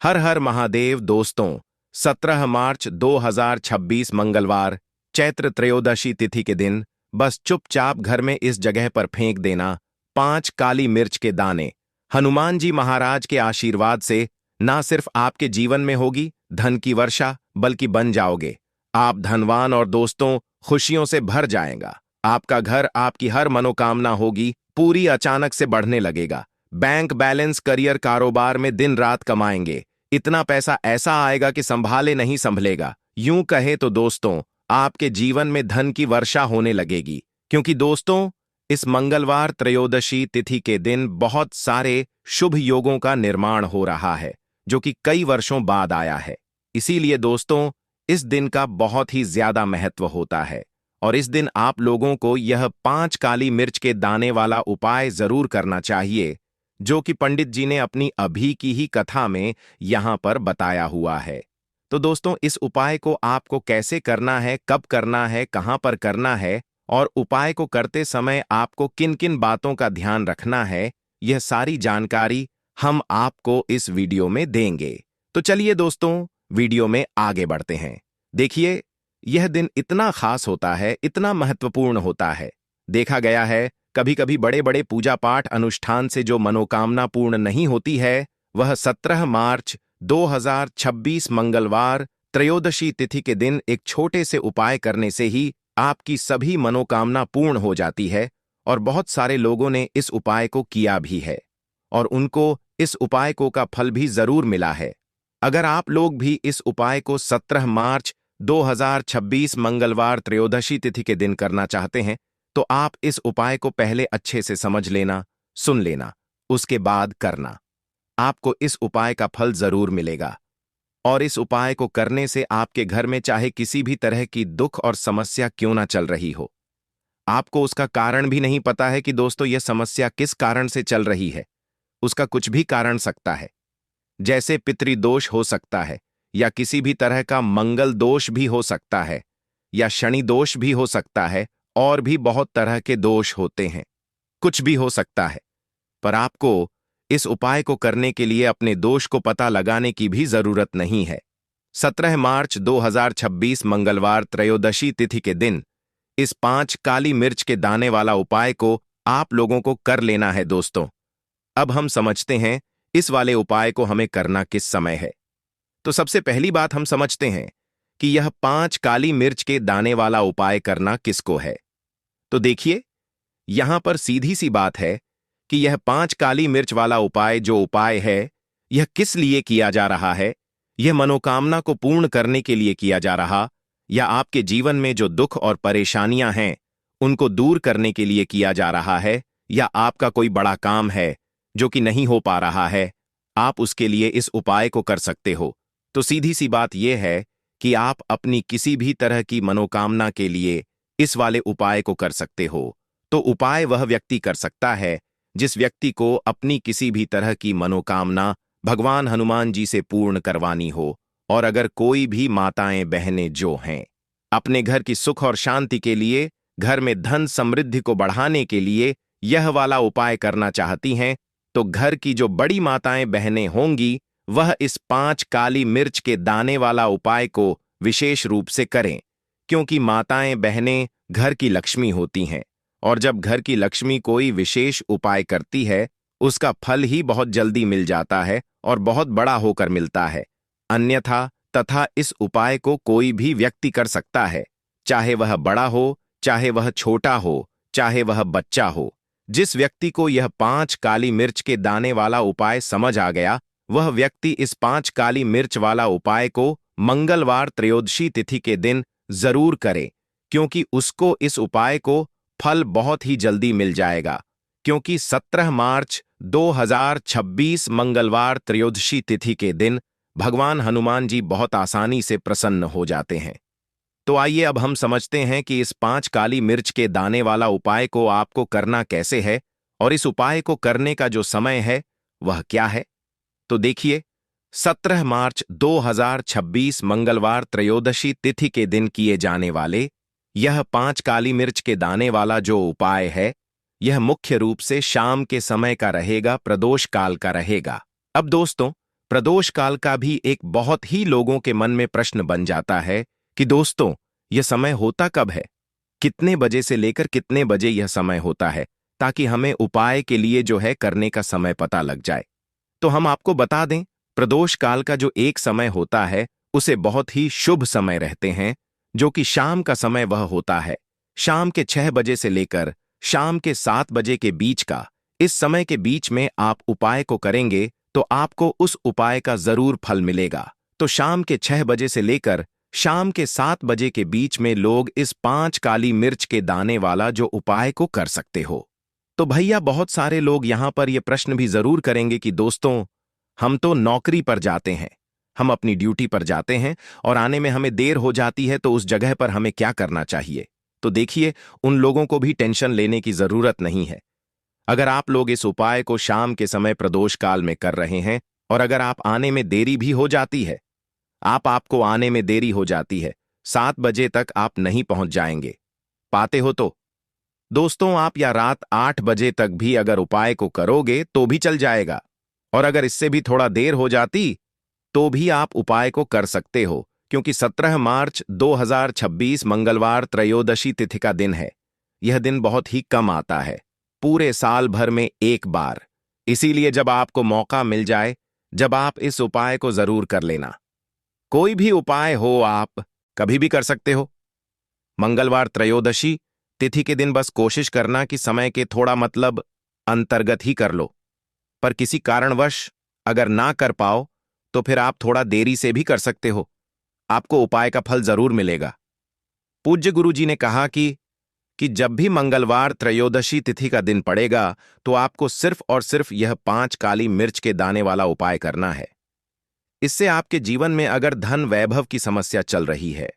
हर हर महादेव दोस्तों। 17 मार्च 2026 मंगलवार, चैत्र त्रयोदशी तिथि के दिन बस चुपचाप घर में इस जगह पर फेंक देना 5 काली मिर्च के दाने। हनुमान जी महाराज के आशीर्वाद से ना सिर्फ आपके जीवन में होगी धन की वर्षा, बल्कि बन जाओगे आप धनवान और दोस्तों खुशियों से भर जाएगा। आपका घर, आपकी हर मनोकामना होगी पूरी, अचानक से बढ़ने लगेगा। बैंक बैलेंस, करियर, कारोबार में दिन रात कमाएंगे। इतना पैसा ऐसा आएगा कि संभाले नहीं संभलेगा। यूं कहे तो दोस्तों, आपके जीवन में धन की वर्षा होने लगेगी। क्योंकि दोस्तों, इस मंगलवार त्रयोदशी तिथि के दिन बहुत सारे शुभ योगों का निर्माण हो रहा है, जो कि कई वर्षों बाद आया है। इसीलिए दोस्तों, इस दिन का बहुत ही ज्यादा महत्व होता है और इस दिन आप लोगों को यह 5 काली मिर्च के दाने वाला उपाय जरूर करना चाहिए, जो कि पंडित जी ने अपनी अभी की ही कथा में यहां पर बताया हुआ है। तो दोस्तों, इस उपाय को आपको कैसे करना है, कब करना है, कहां पर करना है और उपाय को करते समय आपको किन किन बातों का ध्यान रखना है, यह सारी जानकारी हम आपको इस वीडियो में देंगे। तो चलिए दोस्तों, वीडियो में आगे बढ़ते हैं। देखिए, यह दिन इतना खास होता है, इतना महत्वपूर्ण होता है। देखा गया है कभी कभी बड़े बड़े पूजा पाठ अनुष्ठान से जो मनोकामना पूर्ण नहीं होती है, वह 17 मार्च 2026 मंगलवार त्रयोदशी तिथि के दिन एक छोटे से उपाय करने से ही आपकी सभी मनोकामना पूर्ण हो जाती है। और बहुत सारे लोगों ने इस उपाय को किया भी है और उनको इस उपाय का फल भी जरूर मिला है। अगर आप लोग भी इस उपाय को 17 मार्च 2026 मंगलवार त्रयोदशी तिथि के दिन करना चाहते हैं, तो आप इस उपाय को पहले अच्छे से समझ लेना, सुन लेना, उसके बाद करना। आपको इस उपाय का फल जरूर मिलेगा। और इस उपाय को करने से आपके घर में चाहे किसी भी तरह की दुख और समस्या क्यों ना चल रही हो, आपको उसका कारण भी नहीं पता है कि दोस्तों यह समस्या किस कारण से चल रही है। उसका कुछ भी कारण सकता है, जैसे पितृदोष हो सकता है, या किसी भी तरह का मंगल दोष भी हो सकता है, या शनि दोष भी हो सकता है, और भी बहुत तरह के दोष होते हैं। कुछ भी हो सकता है, पर आपको इस उपाय को करने के लिए अपने दोष को पता लगाने की भी जरूरत नहीं है। 17 मार्च 2026 मंगलवार त्रयोदशी तिथि के दिन इस 5 काली मिर्च के दाने वाला उपाय को आप लोगों को कर लेना है दोस्तों। अब हम समझते हैं इस वाले उपाय को हमें करना किस समय है। तो सबसे पहली बात हम समझते हैं कि यह 5 काली मिर्च के दाने वाला उपाय करना किसको है। तो देखिए, यहां पर सीधी सी बात है कि यह 5 काली मिर्च वाला उपाय जो उपाय है, यह किस लिए किया जा रहा है। यह मनोकामना को पूर्ण करने के लिए किया जा रहा, या आपके जीवन में जो दुख और परेशानियां हैं उनको दूर करने के लिए किया जा रहा है, या आपका कोई बड़ा काम है जो कि नहीं हो पा रहा है, आप उसके लिए इस उपाय को कर सकते हो। तो सीधी सी बात यह है कि आप अपनी किसी भी तरह की मनोकामना के लिए इस वाले उपाय को कर सकते हो। तो उपाय वह व्यक्ति कर सकता है जिस व्यक्ति को अपनी किसी भी तरह की मनोकामना भगवान हनुमान जी से पूर्ण करवानी हो। और अगर कोई भी माताएं बहनें जो हैं अपने घर की सुख और शांति के लिए, घर में धन समृद्धि को बढ़ाने के लिए यह वाला उपाय करना चाहती हैं, तो घर की जो बड़ी माताएं बहनें होंगी वह इस 5 काली मिर्च के दाने वाला उपाय को विशेष रूप से करें। क्योंकि माताएं बहनें घर की लक्ष्मी होती हैं, और जब घर की लक्ष्मी कोई विशेष उपाय करती है, उसका फल ही बहुत जल्दी मिल जाता है और बहुत बड़ा होकर मिलता है। अन्यथा तथा इस उपाय को कोई भी व्यक्ति कर सकता है, चाहे वह बड़ा हो, चाहे वह छोटा हो, चाहे वह बच्चा हो। जिस व्यक्ति को यह 5 काली मिर्च के दाने वाला उपाय समझ आ गया, वह व्यक्ति इस 5 काली मिर्च वाला उपाय को मंगलवार त्रयोदशी तिथि के दिन जरूर करे, क्योंकि उसको इस उपाय को फल बहुत ही जल्दी मिल जाएगा। क्योंकि 17 मार्च 2026 मंगलवार त्रयोदशी तिथि के दिन भगवान हनुमान जी बहुत आसानी से प्रसन्न हो जाते हैं। तो आइए अब हम समझते हैं कि इस 5 काली मिर्च के दाने वाला उपाय को आपको करना कैसे है, और इस उपाय को करने का जो समय है वह क्या है। तो देखिए, 17 मार्च 2026 मंगलवार त्रयोदशी तिथि के दिन किए जाने वाले यह 5 काली मिर्च के दाने वाला जो उपाय है, यह मुख्य रूप से शाम के समय का रहेगा, प्रदोष काल का रहेगा। अब दोस्तों, प्रदोष काल का भी एक बहुत ही लोगों के मन में प्रश्न बन जाता है कि दोस्तों, यह समय होता कब है? कितने बजे से लेकर कितने बजे यह समय होता है, ताकि हमें उपाय के लिए जो है करने का समय पता लग जाए। तो हम आपको बता दें, प्रदोष काल का जो एक समय होता है उसे बहुत ही शुभ समय रहते हैं, जो कि शाम का समय वह होता है। शाम के 6 बजे से लेकर शाम के 7 बजे के बीच का, इस समय के बीच में आप उपाय को करेंगे तो आपको उस उपाय का जरूर फल मिलेगा। तो शाम के 6 बजे से लेकर शाम के 7 बजे के बीच में लोग इस 5 काली मिर्च के दाने वाला जो उपाय को कर सकते हो। तो भैया, बहुत सारे लोग यहां पर यह प्रश्न भी जरूर करेंगे कि दोस्तों, हम तो नौकरी पर जाते हैं, हम अपनी ड्यूटी पर जाते हैं और आने में हमें देर हो जाती है, तो उस जगह पर हमें क्या करना चाहिए? तो देखिए, उन लोगों को भी टेंशन लेने की जरूरत नहीं है। अगर आप लोग इस उपाय को शाम के समय प्रदोष काल में कर रहे हैं और अगर आप आने में देरी भी हो जाती है, आपको आने में देरी हो जाती है, 7 बजे तक आप नहीं पहुंच जाएंगे पाते हो, तो दोस्तों आप या रात 8 बजे तक भी अगर उपाय को करोगे तो भी चल जाएगा। और अगर इससे भी थोड़ा देर हो जाती तो भी आप उपाय को कर सकते हो, क्योंकि 17 मार्च 2026 मंगलवार त्रयोदशी तिथि का दिन है। यह दिन बहुत ही कम आता है, पूरे साल भर में एक बार। इसीलिए जब आपको मौका मिल जाए, जब आप इस उपाय को जरूर कर लेना। कोई भी उपाय हो, आप कभी भी कर सकते हो। मंगलवार त्रयोदशी तिथि के दिन बस कोशिश करना कि समय के थोड़ा अंतर्गत ही कर लो। पर किसी कारणवश अगर ना कर पाओ तो फिर आप थोड़ा देरी से भी कर सकते हो, आपको उपाय का फल जरूर मिलेगा। पूज्य गुरुजी ने कहा कि जब भी मंगलवार त्रयोदशी तिथि का दिन पड़ेगा तो आपको सिर्फ और सिर्फ यह 5 काली मिर्च के दाने वाला उपाय करना है। इससे आपके जीवन में अगर धन वैभव की समस्या चल रही है,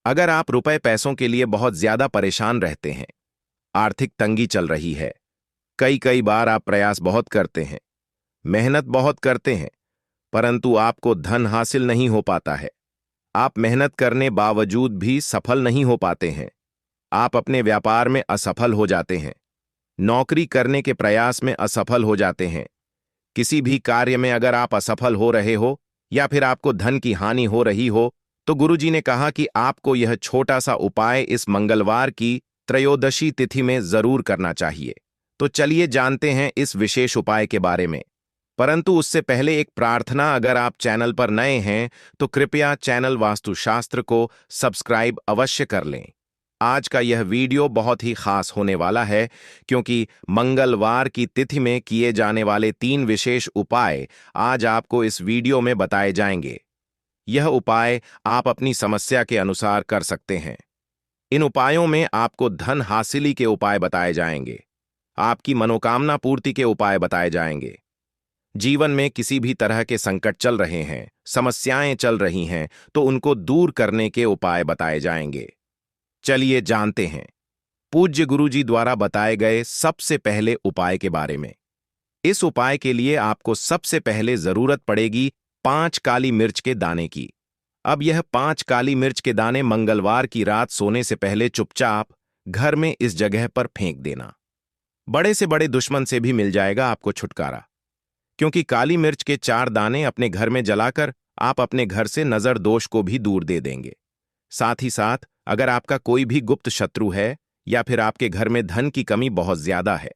अगर आप रुपए पैसों के लिए बहुत ज्यादा परेशान रहते हैं, आर्थिक तंगी चल रही है, कई बार आप प्रयास बहुत करते हैं, मेहनत बहुत करते हैं, परंतु आपको धन हासिल नहीं हो पाता है, आप मेहनत करने बावजूद भी सफल नहीं हो पाते हैं, आप अपने व्यापार में असफल हो जाते हैं, नौकरी करने के प्रयास में असफल हो जाते हैं, किसी भी कार्य में अगर आप असफल हो रहे हो या फिर आपको धन की हानि हो रही हो, तो गुरुजी ने कहा कि आपको यह छोटा सा उपाय इस मंगलवार की त्रयोदशी तिथि में जरूर करना चाहिए। तो चलिए जानते हैं इस विशेष उपाय के बारे में। परंतु उससे पहले एक प्रार्थना, अगर आप चैनल पर नए हैं तो कृपया चैनल वास्तुशास्त्र को सब्सक्राइब अवश्य कर लें। आज का यह वीडियो बहुत ही खास होने वाला है, क्योंकि मंगलवार की तिथि में किए जाने वाले 3 विशेष उपाय आज आपको इस वीडियो में बताए जाएंगे। यह उपाय आप अपनी समस्या के अनुसार कर सकते हैं। इन उपायों में आपको धन हासिली के उपाय बताए जाएंगे, आपकी मनोकामना पूर्ति के उपाय बताए जाएंगे। जीवन में किसी भी तरह के संकट चल रहे हैं, समस्याएं चल रही हैं, तो उनको दूर करने के उपाय बताए जाएंगे। चलिए जानते हैं पूज्य गुरुजी द्वारा बताए गए सबसे पहले उपाय के बारे में। इस उपाय के लिए आपको सबसे पहले जरूरत पड़ेगी 5 काली मिर्च के दाने की। अब यह 5 काली मिर्च के दाने मंगलवार की रात सोने से पहले चुपचाप घर में इस जगह पर फेंक देना। बड़े से बड़े दुश्मन से भी मिल जाएगा आपको छुटकारा, क्योंकि काली मिर्च के 4 दाने अपने घर में जलाकर आप अपने घर से नजर दोष को भी दूर दे देंगे। साथ ही साथ अगर आपका कोई भी गुप्त शत्रु है या फिर आपके घर में धन की कमी बहुत ज्यादा है,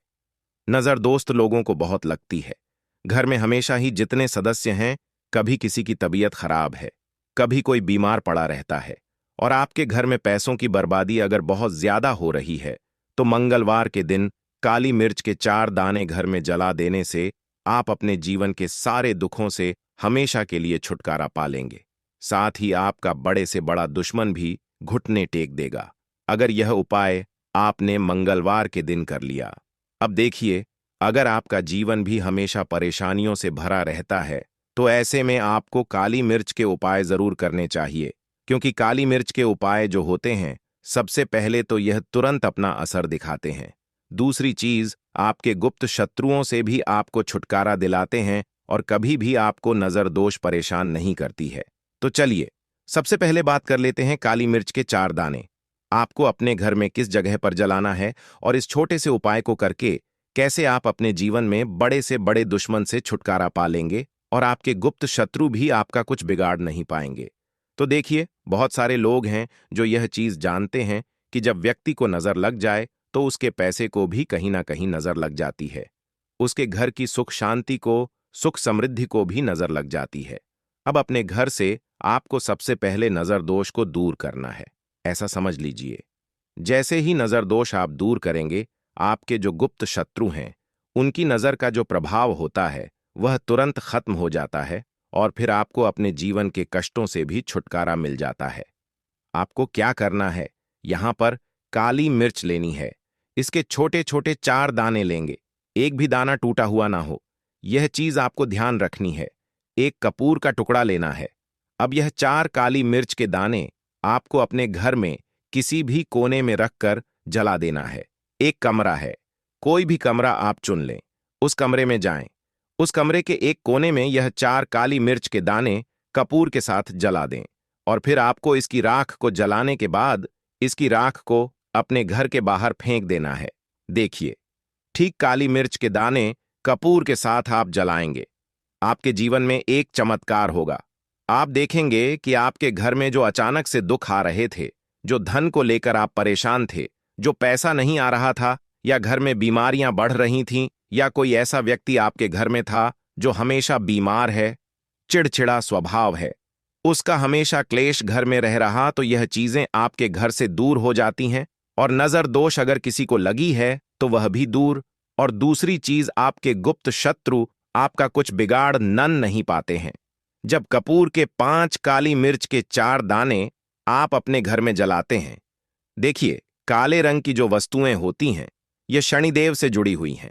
नजर दोस्त लोगों को बहुत लगती है, घर में हमेशा ही जितने सदस्य हैं, कभी किसी की तबीयत खराब है, कभी कोई बीमार पड़ा रहता है, और आपके घर में पैसों की बर्बादी अगर बहुत ज्यादा हो रही है, तो मंगलवार के दिन काली मिर्च के 4 दाने घर में जला देने से आप अपने जीवन के सारे दुखों से हमेशा के लिए छुटकारा पा लेंगे। साथ ही आपका बड़े से बड़ा दुश्मन भी घुटने टेक देगा, अगर यह उपाय आपने मंगलवार के दिन कर लिया। अब देखिए, अगर आपका जीवन भी हमेशा परेशानियों से भरा रहता है, तो ऐसे में आपको काली मिर्च के उपाय जरूर करने चाहिए, क्योंकि काली मिर्च के उपाय जो होते हैं, सबसे पहले तो यह तुरंत अपना असर दिखाते हैं। दूसरी चीज, आपके गुप्त शत्रुओं से भी आपको छुटकारा दिलाते हैं और कभी भी आपको नजर दोष परेशान नहीं करती है। तो चलिए सबसे पहले बात कर लेते हैं काली मिर्च के 4 दाने आपको अपने घर में किस जगह पर जलाना है, और इस छोटे से उपाय को करके कैसे आप अपने जीवन में बड़े से बड़े दुश्मन से छुटकारा पा लेंगे, और आपके गुप्त शत्रु भी आपका कुछ बिगाड़ नहीं पाएंगे। तो देखिए, बहुत सारे लोग हैं जो यह चीज जानते हैं कि जब व्यक्ति को नजर लग जाए तो उसके पैसे को भी कहीं ना कहीं नजर लग जाती है, उसके घर की सुख शांति को, सुख समृद्धि को भी नजर लग जाती है। अब अपने घर से आपको सबसे पहले नजर दोष को दूर करना है, ऐसा समझ लीजिए। जैसे ही नजर दोष आप दूर करेंगे, आपके जो गुप्त शत्रु हैं उनकी नजर का जो प्रभाव होता है वह तुरंत खत्म हो जाता है और फिर आपको अपने जीवन के कष्टों से भी छुटकारा मिल जाता है। आपको क्या करना है, यहां पर काली मिर्च लेनी है। इसके छोटे छोटे 4 दाने लेंगे, एक भी दाना टूटा हुआ ना हो, यह चीज आपको ध्यान रखनी है। एक कपूर का टुकड़ा लेना है। अब यह 4 काली मिर्च के दाने आपको अपने घर में किसी भी कोने में रखकर जला देना है। एक कमरा है, कोई भी कमरा आप चुन लें, उस कमरे में जाएं। उस कमरे के एक कोने में यह 4 काली मिर्च के दाने कपूर के साथ जला दें और फिर आपको इसकी राख को जलाने के बाद इसकी राख को अपने घर के बाहर फेंक देना है। देखिए, ठीक काली मिर्च के दाने कपूर के साथ आप जलाएंगे, आपके जीवन में एक चमत्कार होगा। आप देखेंगे कि आपके घर में जो अचानक से दुख आ रहे थे, जो धन को लेकर आप परेशान थे, जो पैसा नहीं आ रहा था, या घर में बीमारियां बढ़ रही थीं, या कोई ऐसा व्यक्ति आपके घर में था जो हमेशा बीमार है, चिड़चिड़ा स्वभाव है, उसका हमेशा क्लेश घर में रह रहा, तो यह चीजें आपके घर से दूर हो जाती हैं। और नजर दोष अगर किसी को लगी है तो वह भी दूर। और दूसरी चीज, आपके गुप्त शत्रु आपका कुछ बिगाड़ नन नहीं पाते हैं। जब कपूर के 5 काली मिर्च के 4 दाने आप अपने घर में जलाते हैं, देखिए, काले रंग की जो वस्तुएं होती हैं ये शनिदेव से जुड़ी हुई हैं।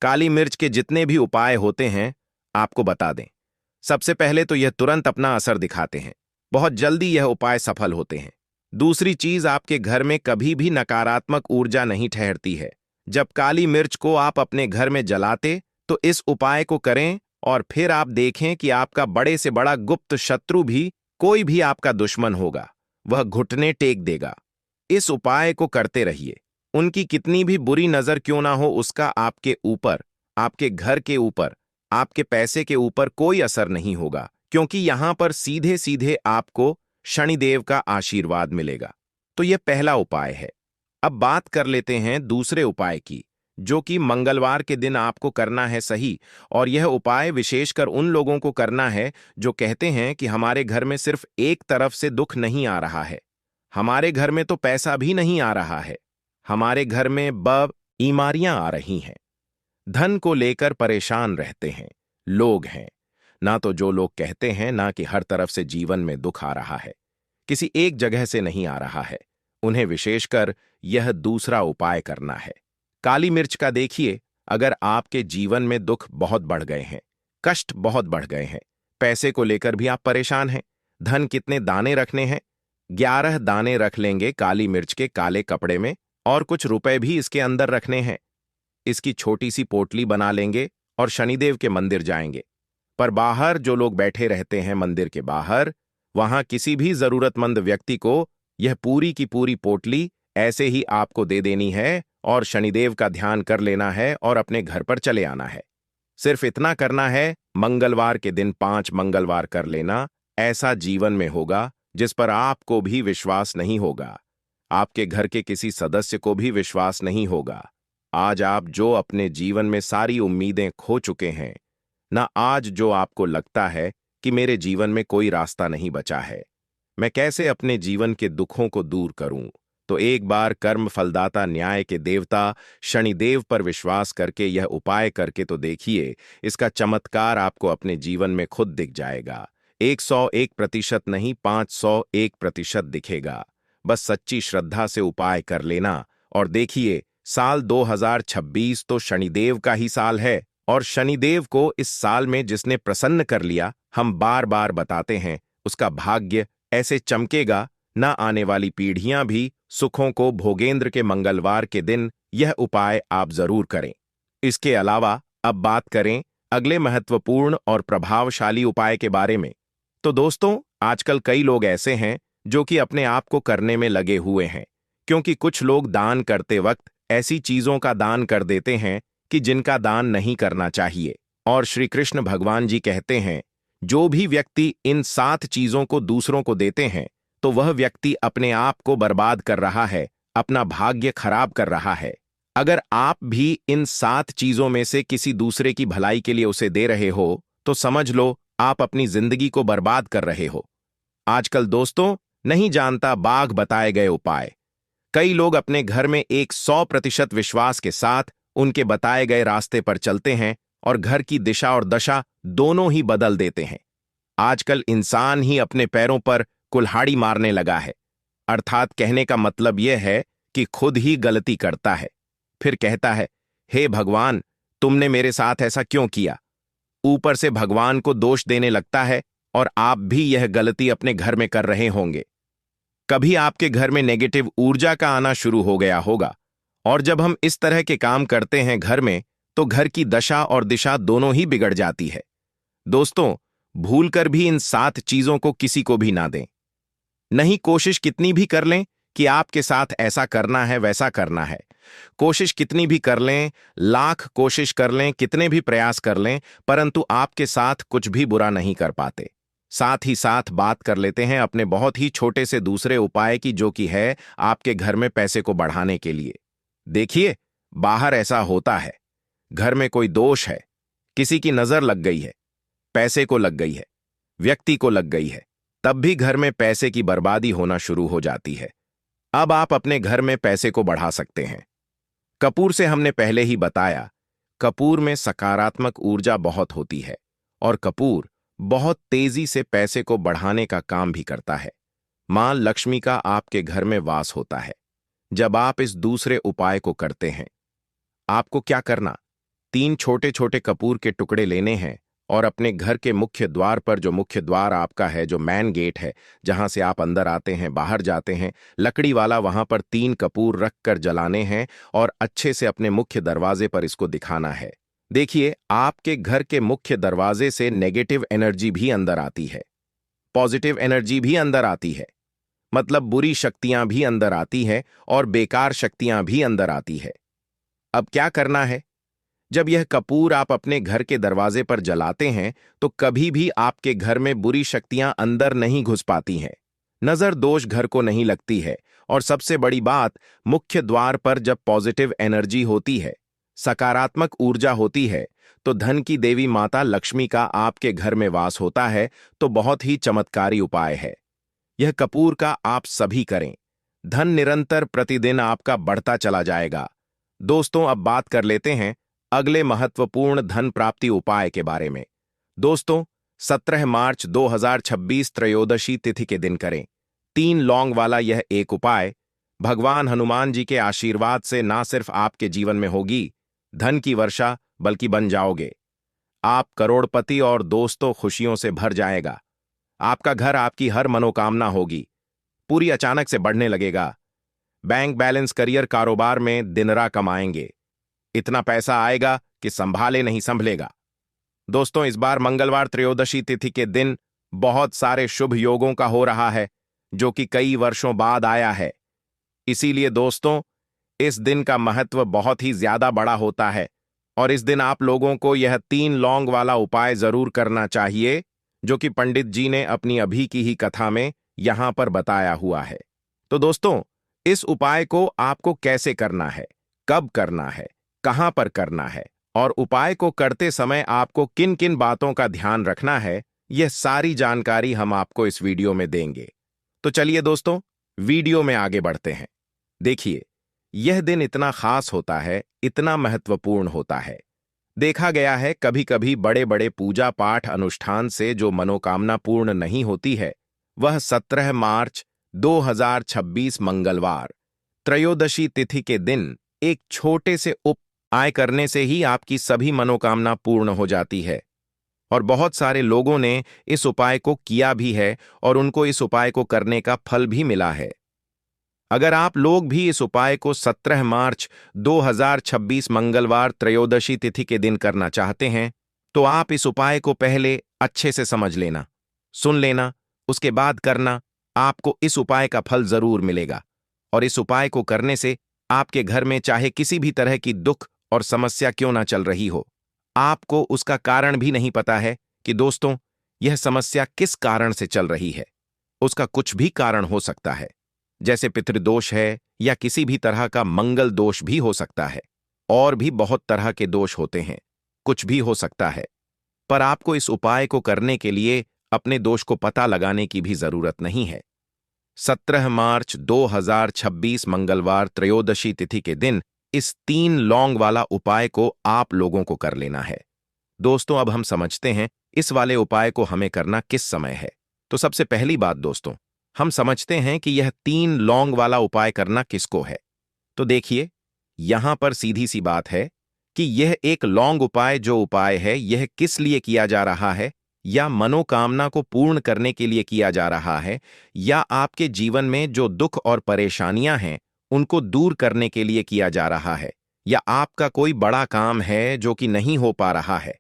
काली मिर्च के जितने भी उपाय होते हैं आपको बता दें, सबसे पहले तो यह तुरंत अपना असर दिखाते हैं, बहुत जल्दी यह उपाय सफल होते हैं। दूसरी चीज, आपके घर में कभी भी नकारात्मक ऊर्जा नहीं ठहरती है। जब काली मिर्च को आप अपने घर में जलाते तो इस उपाय को करें और फिर आप देखें कि आपका बड़े से बड़ा गुप्त शत्रु भी, कोई भी आपका दुश्मन होगा, वह घुटने टेक देगा। इस उपाय को करते रहिए, उनकी कितनी भी बुरी नजर क्यों ना हो उसका आपके ऊपर, आपके घर के ऊपर, आपके पैसे के ऊपर कोई असर नहीं होगा, क्योंकि यहां पर सीधे सीधे आपको शनिदेव का आशीर्वाद मिलेगा। तो यह पहला उपाय है। अब बात कर लेते हैं दूसरे उपाय की, जो कि मंगलवार के दिन आपको करना है सही। और यह उपाय विशेषकर उन लोगों को करना है जो कहते हैं कि हमारे घर में सिर्फ एक तरफ से दुख नहीं आ रहा है, हमारे घर में तो पैसा भी नहीं आ रहा है, हमारे घर में बीमारियां आ रही हैं, धन को लेकर परेशान रहते हैं लोग हैं। ना तो जो लोग कहते हैं ना कि हर तरफ से जीवन में दुख आ रहा है, किसी एक जगह से नहीं आ रहा है, उन्हें विशेषकर यह दूसरा उपाय करना है। काली मिर्च का देखिए, अगर आपके जीवन में दुख बहुत बढ़ गए हैं, कष्ट बहुत बढ़ गए हैं, पैसे को लेकर भी आप परेशान हैं, धन कितने दाने रखने हैं, 11 दाने रख लेंगे काली मिर्च के काले कपड़े में और कुछ रुपए भी इसके अंदर रखने हैं। इसकी छोटी सी पोटली बना लेंगे और शनिदेव के मंदिर जाएंगे। पर बाहर जो लोग बैठे रहते हैं मंदिर के बाहर, वहां किसी भी जरूरतमंद व्यक्ति को यह पूरी की पूरी पोटली ऐसे ही आपको दे देनी है और शनिदेव का ध्यान कर लेना है और अपने घर पर चले आना है। सिर्फ इतना करना है, मंगलवार के दिन 5 मंगलवार कर लेना। ऐसा जीवन में होगा जिस पर आपको भी विश्वास नहीं होगा, आपके घर के किसी सदस्य को भी विश्वास नहीं होगा। आज आप जो अपने जीवन में सारी उम्मीदें खो चुके हैं ना, आज जो आपको लगता है कि मेरे जीवन में कोई रास्ता नहीं बचा है, मैं कैसे अपने जीवन के दुखों को दूर करूं, तो एक बार कर्म फलदाता न्याय के देवता शनिदेव पर विश्वास करके यह उपाय करके तो देखिए, इसका चमत्कार आपको अपने जीवन में खुद दिख जाएगा। 101% नहीं, 501% दिखेगा। बस सच्ची श्रद्धा से उपाय कर लेना और देखिए, साल 2026 तो शनिदेव का ही साल है और शनिदेव को इस साल में जिसने प्रसन्न कर लिया, हम बार बार बताते हैं, उसका भाग्य ऐसे चमकेगा, ना आने वाली पीढ़ियां भी सुखों को भोगेंद्र के मंगलवार के दिन यह उपाय आप जरूर करें। इसके अलावा अब बात करें अगले महत्वपूर्ण और प्रभावशाली उपाय के बारे में। तो दोस्तों, आजकल कई लोग ऐसे हैं जो कि अपने आप को करने में लगे हुए हैं, क्योंकि कुछ लोग दान करते वक्त ऐसी चीजों का दान कर देते हैं कि जिनका दान नहीं करना चाहिए। और श्री कृष्ण भगवान जी कहते हैं, जो भी व्यक्ति इन 7 चीजों को दूसरों को देते हैं तो वह व्यक्ति अपने आप को बर्बाद कर रहा है, अपना भाग्य खराब कर रहा है। अगर आप भी इन 7 चीजों में से किसी दूसरे की भलाई के लिए उसे दे रहे हो तो समझ लो आप अपनी जिंदगी को बर्बाद कर रहे हो। आजकल दोस्तों, नहीं जानता बाघ बताए गए उपाय। कई लोग अपने घर में एक 100% विश्वास के साथ उनके बताए गए रास्ते पर चलते हैं और घर की दिशा और दशा दोनों ही बदल देते हैं। आजकल इंसान ही अपने पैरों पर कुल्हाड़ी मारने लगा है। अर्थात कहने का मतलब यह है कि खुद ही गलती करता है, फिर कहता है, हे भगवान, तुमने मेरे साथ ऐसा क्यों किया। ऊपर से भगवान को दोष देने लगता है और आप भी यह गलती अपने घर में कर रहे होंगे। कभी आपके घर में नेगेटिव ऊर्जा का आना शुरू हो गया होगा, और जब हम इस तरह के काम करते हैं घर में तो घर की दशा और दिशा दोनों ही बिगड़ जाती है। दोस्तों, भूलकर भी इन 7 चीजों को किसी को भी ना दें। नहीं, कोशिश कितनी भी कर लें कि आपके साथ ऐसा करना है वैसा करना है, कोशिश कितनी भी कर लें, लाख कोशिश कर लें, कितने भी प्रयास कर लें, परंतु आपके साथ कुछ भी बुरा नहीं कर पाते। साथ ही साथ बात कर लेते हैं अपने बहुत ही छोटे से दूसरे उपाय की, जो कि है आपके घर में पैसे को बढ़ाने के लिए। देखिए, बाहर ऐसा होता है, घर में कोई दोष है, किसी की नजर लग गई है, पैसे को लग गई है, व्यक्ति को लग गई है, तब भी घर में पैसे की बर्बादी होना शुरू हो जाती है। अब आप अपने घर में पैसे को बढ़ा सकते हैं। कपूर से हमने पहले ही बताया, कपूर में सकारात्मक ऊर्जा बहुत होती है और कपूर बहुत तेजी से पैसे को बढ़ाने का काम भी करता है। मां लक्ष्मी का आपके घर में वास होता है। जब आप इस दूसरे उपाय को करते हैं, आपको क्या करना, 3 छोटे छोटे कपूर के टुकड़े लेने हैं और अपने घर के मुख्य द्वार पर, जो मुख्य द्वार आपका है, जो मेन गेट है, जहां से आप अंदर आते हैं बाहर जाते हैं, लकड़ी वाला, वहां पर 3 कपूर रखकर जलाने हैं और अच्छे से अपने मुख्य दरवाजे पर इसको दिखाना है। देखिए, आपके घर के मुख्य दरवाजे से नेगेटिव एनर्जी भी अंदर आती है, पॉजिटिव एनर्जी भी अंदर आती है, मतलब बुरी शक्तियां भी अंदर आती हैं और बेकार शक्तियां भी अंदर आती है। अब क्या करना है, जब यह कपूर आप अपने घर के दरवाजे पर जलाते हैं तो कभी भी आपके घर में बुरी शक्तियां अंदर नहीं घुस पाती हैं, नजर दोष घर को नहीं लगती है, और सबसे बड़ी बात, मुख्य द्वार पर जब पॉजिटिव एनर्जी होती है, सकारात्मक ऊर्जा होती है, तो धन की देवी माता लक्ष्मी का आपके घर में वास होता है। तो बहुत ही चमत्कारी उपाय है यह कपूर का, आप सभी करें। धन निरंतर प्रतिदिन आपका बढ़ता चला जाएगा। दोस्तों, अब बात कर लेते हैं अगले महत्वपूर्ण धन प्राप्ति उपाय के बारे में। दोस्तों, 17 मार्च 2026 त्रयोदशी तिथि के दिन करें 3 लौंग वाला यह एक उपाय। भगवान हनुमान जी के आशीर्वाद से ना सिर्फ आपके जीवन में होगी धन की वर्षा, बल्कि बन जाओगे आप करोड़पति, और दोस्तों, खुशियों से भर जाएगा। आपका घर, आपकी हर मनोकामना होगी पूरी, अचानक से बढ़ने लगेगा। बैंक बैलेंस, करियर, कारोबार में दिनरा कमाएंगे। इतना पैसा आएगा कि संभाले नहीं संभलेगा। दोस्तों, इस बार मंगलवार त्रयोदशी तिथि के दिन बहुत सारे शुभ योगों का हो रहा है, जो कि कई वर्षों बाद आया है। इसीलिए दोस्तों, इस दिन का महत्व बहुत ही ज्यादा बड़ा होता है और इस दिन आप लोगों को यह 3 लौंग वाला उपाय जरूर करना चाहिए, जो कि पंडित जी ने अपनी अभी की ही कथा में यहां पर बताया हुआ है। तो दोस्तों, इस उपाय को आपको कैसे करना है, कब करना है, कहां पर करना है, और उपाय को करते समय आपको किन किन बातों का ध्यान रखना है, यह सारी जानकारी हम आपको इस वीडियो में देंगे। तो चलिए दोस्तों, वीडियो में आगे बढ़ते हैं। देखिए, यह दिन इतना खास होता है, इतना महत्वपूर्ण होता है। देखा गया है कभी कभी बड़े बड़े पूजा पाठ अनुष्ठान से जो मनोकामना पूर्ण नहीं होती है, वह 17 मार्च 2026 मंगलवार त्रयोदशी तिथि के दिन एक छोटे से उपाय करने से ही आपकी सभी मनोकामना पूर्ण हो जाती है। और बहुत सारे लोगों ने इस उपाय को किया भी है और उनको इस उपाय को करने का फल भी मिला है। अगर आप लोग भी इस उपाय को 17 मार्च 2026 मंगलवार त्रयोदशी तिथि के दिन करना चाहते हैं, तो आप इस उपाय को पहले अच्छे से समझ लेना, सुन लेना, उसके बाद करना। आपको इस उपाय का फल जरूर मिलेगा और इस उपाय को करने से आपके घर में चाहे किसी भी तरह की दुख और समस्या क्यों ना चल रही हो, आपको उसका कारण भी नहीं पता है कि दोस्तों यह समस्या किस कारण से चल रही है। उसका कुछ भी कारण हो सकता है, जैसे पितृदोष है या किसी भी तरह का मंगल दोष भी हो सकता है। और भी बहुत तरह के दोष होते हैं, कुछ भी हो सकता है। पर आपको इस उपाय को करने के लिए अपने दोष को पता लगाने की भी जरूरत नहीं है। 17 मार्च 2026 मंगलवार त्रयोदशी तिथि के दिन इस 3 लौंग वाला उपाय को आप लोगों को कर लेना है। दोस्तों अब हम समझते हैं इस वाले उपाय को हमें करना किस समय है। तो सबसे पहली बात दोस्तों, हम समझते हैं कि यह 3 लौंग वाला उपाय करना किसको है। तो देखिए, यहां पर सीधी सी बात है कि यह एक लौंग उपाय जो उपाय है यह किस लिए किया जा रहा है, या मनोकामना को पूर्ण करने के लिए किया जा रहा है, या आपके जीवन में जो दुख और परेशानियां हैं उनको दूर करने के लिए किया जा रहा है, या आपका कोई बड़ा काम है जो कि नहीं हो पा रहा है,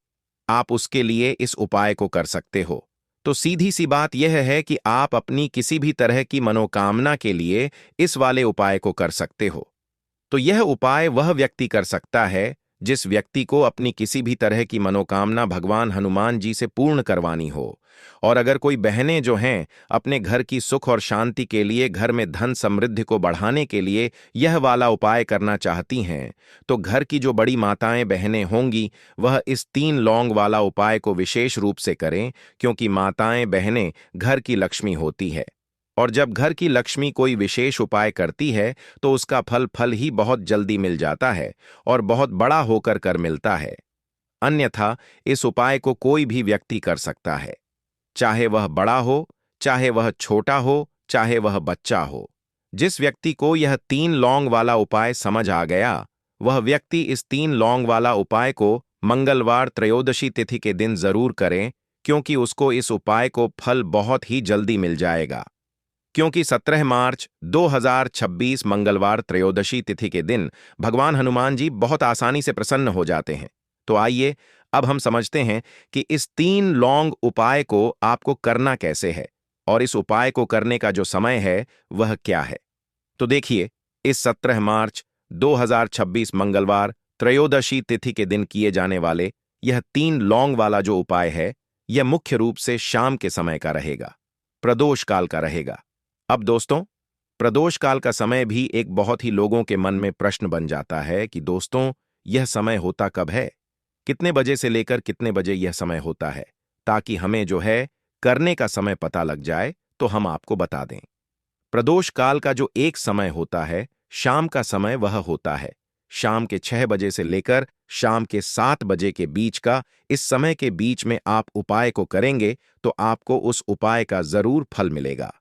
आप उसके लिए इस उपाय को कर सकते हो। तो सीधी सी बात यह है कि आप अपनी किसी भी तरह की मनोकामना के लिए इस वाले उपाय को कर सकते हो। तो यह उपाय वह व्यक्ति कर सकता है जिस व्यक्ति को अपनी किसी भी तरह की मनोकामना भगवान हनुमान जी से पूर्ण करवानी हो। और अगर कोई बहनें जो हैं अपने घर की सुख और शांति के लिए, घर में धन समृद्धि को बढ़ाने के लिए यह वाला उपाय करना चाहती हैं, तो घर की जो बड़ी माताएं बहनें होंगी वह इस 3 लौंग वाला उपाय को विशेष रूप से करें, क्योंकि माताएं बहनें घर की लक्ष्मी होती है। और जब घर की लक्ष्मी कोई विशेष उपाय करती है तो उसका फल ही बहुत जल्दी मिल जाता है और बहुत बड़ा होकर कर मिलता है। अन्यथा इस उपाय को कोई भी व्यक्ति कर सकता है, चाहे वह बड़ा हो, चाहे वह छोटा हो, चाहे वह बच्चा हो। जिस व्यक्ति को यह 3 लौंग वाला उपाय समझ आ गया, वह व्यक्ति इस 3 लौंग वाला उपाय को मंगलवार त्रयोदशी तिथि के दिन जरूर करें, क्योंकि उसको इस उपाय को फल बहुत ही जल्दी मिल जाएगा। क्योंकि 17 मार्च 2026 मंगलवार त्रयोदशी तिथि के दिन भगवान हनुमान जी बहुत आसानी से प्रसन्न हो जाते हैं। तो आइए अब हम समझते हैं कि इस 3 लौंग उपाय को आपको करना कैसे है, और इस उपाय को करने का जो समय है वह क्या है। तो देखिए, इस 17 मार्च 2026 मंगलवार त्रयोदशी तिथि के दिन किए जाने वाले यह 3 लौंग वाला जो उपाय है, यह मुख्य रूप से शाम के समय का रहेगा, प्रदोष काल का रहेगा। अब दोस्तों, प्रदोष काल का समय भी एक बहुत ही लोगों के मन में प्रश्न बन जाता है कि दोस्तों यह समय होता कब है, कितने बजे से लेकर कितने बजे यह समय होता है, ताकि हमें जो है करने का समय पता लग जाए तो हम आपको बता दें। प्रदोष काल का जो एक समय होता है, शाम का समय, वह होता है शाम के 6 बजे से लेकर शाम के 7 बजे के बीच का। इस समय के बीच में आप उपाय को करेंगे तो आपको उस उपाय का जरूर फल मिलेगा।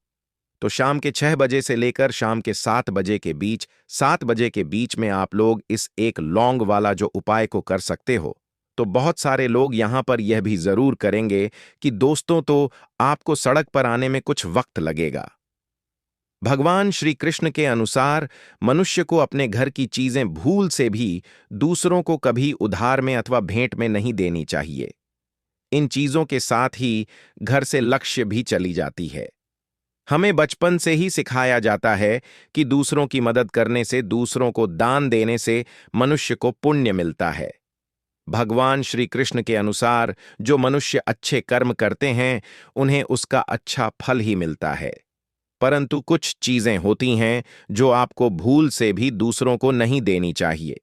तो शाम के 6 बजे से लेकर शाम के 7 बजे के बीच, 7 बजे के बीच में आप लोग इस एक लौंग वाला जो उपाय को कर सकते हो। तो बहुत सारे लोग यहां पर यह भी जरूर करेंगे कि दोस्तों तो आपको सड़क पर आने में कुछ वक्त लगेगा। भगवान श्री कृष्ण के अनुसार मनुष्य को अपने घर की चीजें भूल से भी दूसरों को कभी उधार में अथवा भेंट में नहीं देनी चाहिए। इन चीजों के साथ ही घर से लक्ष्य भी चली जाती है। हमें बचपन से ही सिखाया जाता है कि दूसरों की मदद करने से, दूसरों को दान देने से मनुष्य को पुण्य मिलता है। भगवान श्री कृष्ण के अनुसार जो मनुष्य अच्छे कर्म करते हैं उन्हें उसका अच्छा फल ही मिलता है। परंतु कुछ चीजें होती हैं जो आपको भूल से भी दूसरों को नहीं देनी चाहिए,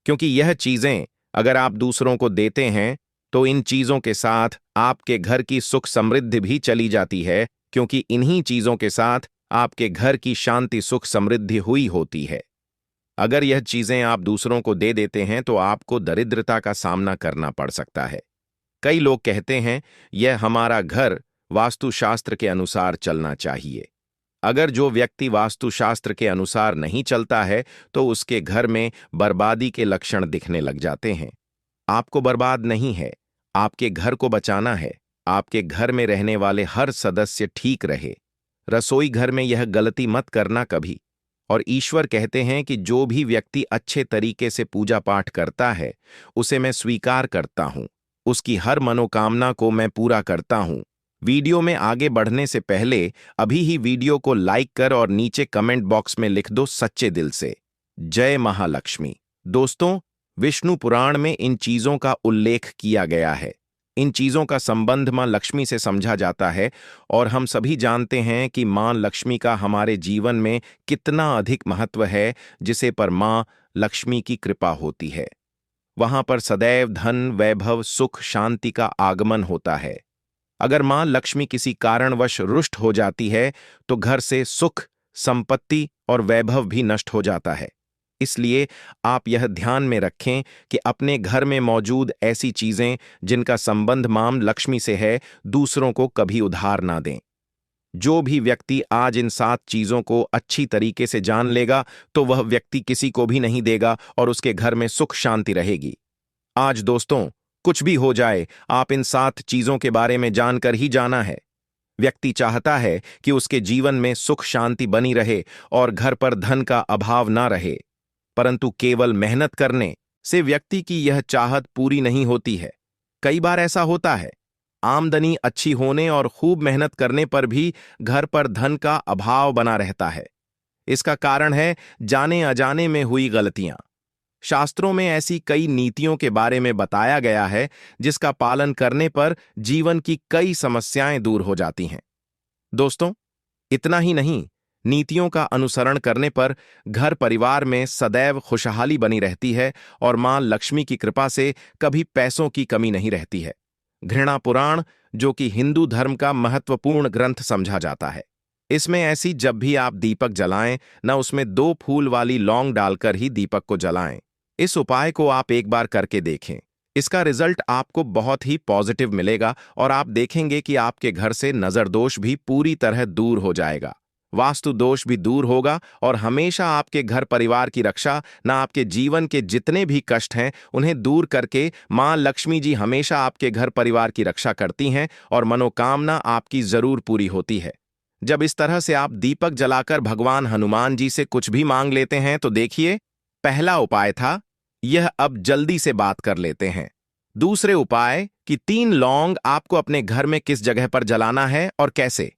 क्योंकि यह चीजें अगर आप दूसरों को देते हैं तो इन चीजों के साथ आपके घर की सुख समृद्धि भी चली जाती है, क्योंकि इन्हीं चीजों के साथ आपके घर की शांति सुख समृद्धि हुई होती है। अगर यह चीजें आप दूसरों को दे देते हैं तो आपको दरिद्रता का सामना करना पड़ सकता है। कई लोग कहते हैं यह हमारा घर वास्तुशास्त्र के अनुसार चलना चाहिए। अगर जो व्यक्ति वास्तुशास्त्र के अनुसार नहीं चलता है तो उसके घर में बर्बादी के लक्षण दिखने लग जाते हैं। आपको बर्बाद नहीं है, आपके घर को बचाना है। आपके घर में रहने वाले हर सदस्य ठीक रहे। रसोई घर में यह गलती मत करना कभी। और ईश्वर कहते हैं कि जो भी व्यक्ति अच्छे तरीके से पूजा पाठ करता है उसे मैं स्वीकार करता हूं, उसकी हर मनोकामना को मैं पूरा करता हूं। वीडियो में आगे बढ़ने से पहले अभी ही वीडियो को लाइक कर और नीचे कमेंट बॉक्स में लिख दो सच्चे दिल से जय महालक्ष्मी। दोस्तों, विष्णु पुराण में इन चीजों का उल्लेख किया गया है। इन चीजों का संबंध मां लक्ष्मी से समझा जाता है और हम सभी जानते हैं कि मां लक्ष्मी का हमारे जीवन में कितना अधिक महत्व है, जिसे पर मां लक्ष्मी की कृपा होती है वहां पर सदैव धन, वैभव, सुख, शांति का आगमन होता है। अगर मां लक्ष्मी किसी कारणवश रुष्ट हो जाती है तो घर से सुख, संपत्ति और वैभव भी नष्ट हो जाता है। इसलिए आप यह ध्यान में रखें कि अपने घर में मौजूद ऐसी चीजें जिनका संबंध मां लक्ष्मी से है, दूसरों को कभी उधार ना दें। जो भी व्यक्ति आज इन 7 चीजों को अच्छी तरीके से जान लेगा तो वह व्यक्ति किसी को भी नहीं देगा और उसके घर में सुख शांति रहेगी। आज दोस्तों, कुछ भी हो जाए, आप इन 7 चीजों के बारे में जानकर ही जाना है। व्यक्ति चाहता है कि उसके जीवन में सुख शांति बनी रहे और घर पर धन का अभाव ना रहे, परंतु केवल मेहनत करने से व्यक्ति की यह चाहत पूरी नहीं होती है। कई बार ऐसा होता है, आमदनी अच्छी होने और खूब मेहनत करने पर भी घर पर धन का अभाव बना रहता है। इसका कारण है जाने अजाने में हुई गलतियां। शास्त्रों में ऐसी कई नीतियों के बारे में बताया गया है जिसका पालन करने पर जीवन की कई समस्याएं दूर हो जाती हैं। दोस्तों, इतना ही नहीं, नीतियों का अनुसरण करने पर घर परिवार में सदैव खुशहाली बनी रहती है और मां लक्ष्मी की कृपा से कभी पैसों की कमी नहीं रहती है। घृणा पुराण, जो कि हिंदू धर्म का महत्वपूर्ण ग्रंथ समझा जाता है, इसमें ऐसी जब भी आप दीपक जलाएं, न उसमें 2 फूल वाली लौंग डालकर ही दीपक को जलाएं। इस उपाय को आप एक बार करके देखें। इसका रिजल्ट आपको बहुत ही पॉजिटिव मिलेगा और आप देखेंगे कि आपके घर से नजर दोष भी पूरी तरह दूर हो जाएगा, वास्तु दोष भी दूर होगा और हमेशा आपके घर परिवार की रक्षा, ना आपके जीवन के जितने भी कष्ट हैं उन्हें दूर करके मां लक्ष्मी जी हमेशा आपके घर परिवार की रक्षा करती हैं और मनोकामना आपकी जरूर पूरी होती है। जब इस तरह से आप दीपक जलाकर भगवान हनुमान जी से कुछ भी मांग लेते हैं तो देखिए, पहला उपाय था यह, अब जल्दी से बात कर लेते हैं। दूसरे उपाय कि 3 लौंग आपको अपने घर में किस जगह पर जलाना है और कैसे।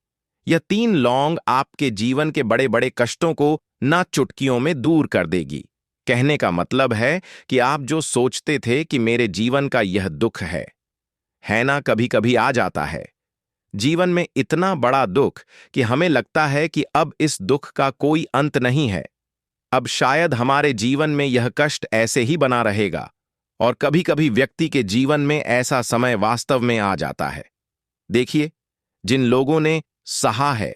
यह 3 लौंग आपके जीवन के बड़े बड़े कष्टों को ना चुटकियों में दूर कर देगी। कहने का मतलब है कि आप जो सोचते थे कि मेरे जीवन का यह दुख है ना, कभी कभी आ जाता है जीवन में इतना बड़ा दुख कि हमें लगता है कि अब इस दुख का कोई अंत नहीं है, अब शायद हमारे जीवन में यह कष्ट ऐसे ही बना रहेगा। और कभी कभी व्यक्ति के जीवन में ऐसा समय वास्तव में आ जाता है। देखिए, जिन लोगों ने सहा है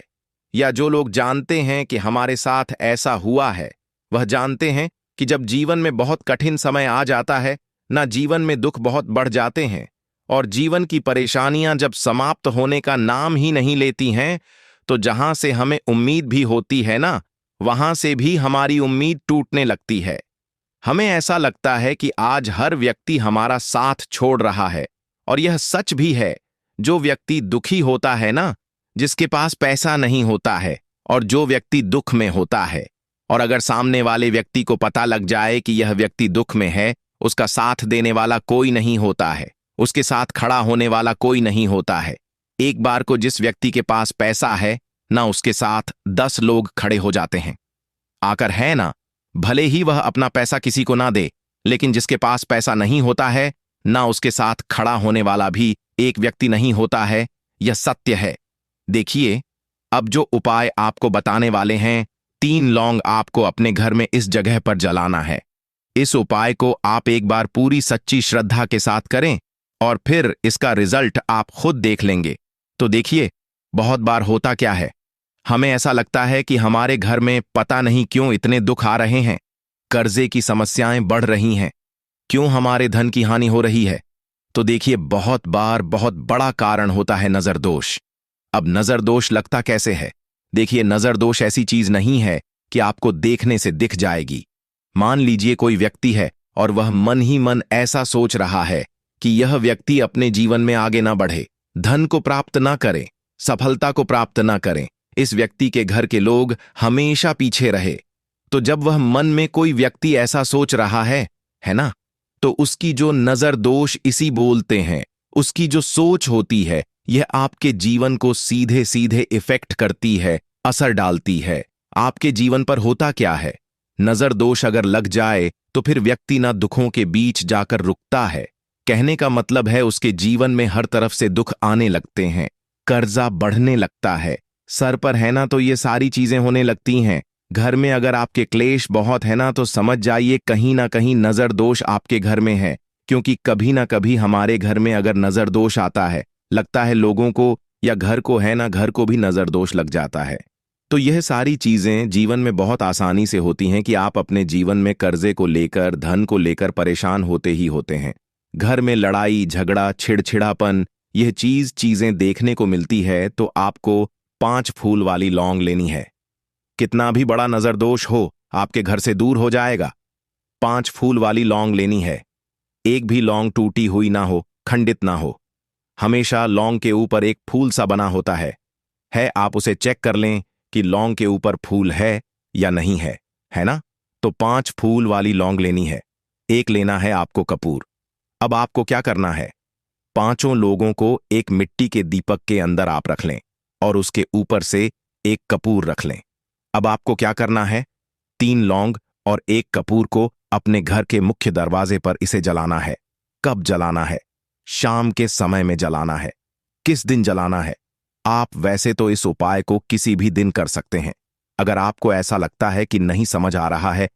या जो लोग जानते हैं कि हमारे साथ ऐसा हुआ है, वह जानते हैं कि जब जीवन में बहुत कठिन समय आ जाता है, ना जीवन में दुख बहुत बढ़ जाते हैं और जीवन की परेशानियां जब समाप्त होने का नाम ही नहीं लेती हैं, तो जहां से हमें उम्मीद भी होती है ना, वहां से भी हमारी उम्मीद टूटने लगती है। हमें ऐसा लगता है कि आज हर व्यक्ति हमारा साथ छोड़ रहा है और यह सच भी है। जो व्यक्ति दुखी होता है ना, जिसके पास पैसा नहीं होता है और जो व्यक्ति दुख में होता है, और अगर सामने वाले व्यक्ति को पता लग जाए कि यह व्यक्ति दुख में है, उसका साथ देने वाला कोई नहीं होता है, उसके साथ खड़ा होने वाला कोई नहीं होता है। एक बार को जिस व्यक्ति के पास पैसा है ना, उसके साथ 10 लोग खड़े हो जाते हैं आकर, है ना। भले ही वह अपना पैसा किसी को ना दे, लेकिन जिसके पास पैसा नहीं होता है ना, उसके साथ खड़ा होने वाला भी एक व्यक्ति नहीं होता है। यह सत्य है। देखिए, अब जो उपाय आपको बताने वाले हैं, 3 लौंग आपको अपने घर में इस जगह पर जलाना है। इस उपाय को आप एक बार पूरी सच्ची श्रद्धा के साथ करें और फिर इसका रिजल्ट आप खुद देख लेंगे। तो देखिए, बहुत बार होता क्या है, हमें ऐसा लगता है कि हमारे घर में पता नहीं क्यों इतने दुख आ रहे हैं, कर्जे की समस्याएं बढ़ रही हैं, क्यों हमारे धन की हानि हो रही है। तो देखिए, बहुत बार बहुत बड़ा कारण होता है नजर दोष। अब नजर दोष लगता कैसे है? देखिए, नजर दोष ऐसी चीज नहीं है कि आपको देखने से दिख जाएगी। मान लीजिए कोई व्यक्ति है और वह मन ही मन ऐसा सोच रहा है कि यह व्यक्ति अपने जीवन में आगे ना बढ़े, धन को प्राप्त ना करे, सफलता को प्राप्त ना करें, इस व्यक्ति के घर के लोग हमेशा पीछे रहे। तो जब वह मन में कोई व्यक्ति ऐसा सोच रहा है ना, तो उसकी जो नजर दोष इसी बोलते हैं, उसकी जो सोच होती है, यह आपके जीवन को सीधे सीधे इफेक्ट करती है, असर डालती है। आपके जीवन पर होता क्या है, नजर दोष अगर लग जाए तो तो फिर व्यक्ति ना दुखों के बीच जाकर रुकता है। कहने का मतलब है उसके जीवन में हर तरफ से दुख आने लगते हैं, कर्जा बढ़ने लगता है, सर पर है ना तो ये सारी चीजें होने लगती हैं। घर में अगर आपके क्लेश बहुत है ना तो समझ जाइए कहीं ना कहीं नजर दोष आपके घर में है, क्योंकि कभी ना कभी हमारे घर में अगर नजर दोष आता है, लगता है लोगों को या घर को है ना, घर को भी नजर दोष लग जाता है। तो यह सारी चीजें जीवन में बहुत आसानी से होती हैं कि आप अपने जीवन में कर्जे को लेकर, धन को लेकर परेशान होते ही होते हैं। घर में लड़ाई झगड़ा छिड़छिड़ापन यह चीजें देखने को मिलती है, तो आपको 5 फूल वाली लौंग लेनी है। कितना भी बड़ा नजर दोष हो आपके घर से दूर हो जाएगा। 5 फूल वाली लौंग लेनी है। एक भी लौंग टूटी हुई ना हो, खंडित ना हो। हमेशा लौंग के ऊपर एक फूल सा बना होता है। आप उसे चेक कर लें कि लौंग के ऊपर फूल है या नहीं है ना? तो 5 फूल वाली लौंग लेनी है। एक लेना है आपको कपूर। अब आपको क्या करना है, 5 लोगों को एक मिट्टी के दीपक के अंदर आप रख लें और उसके ऊपर से एक कपूर रख लें। अब आपको क्या करना है, 3 लौंग और एक कपूर को अपने घर के मुख्य दरवाजे पर इसे जलाना है। कब जलाना है? शाम के समय में जलाना है। किस दिन जलाना है? आप वैसे तो इस उपाय को किसी भी दिन कर सकते हैं। अगर आपको ऐसा लगता है कि नहीं समझ आ रहा है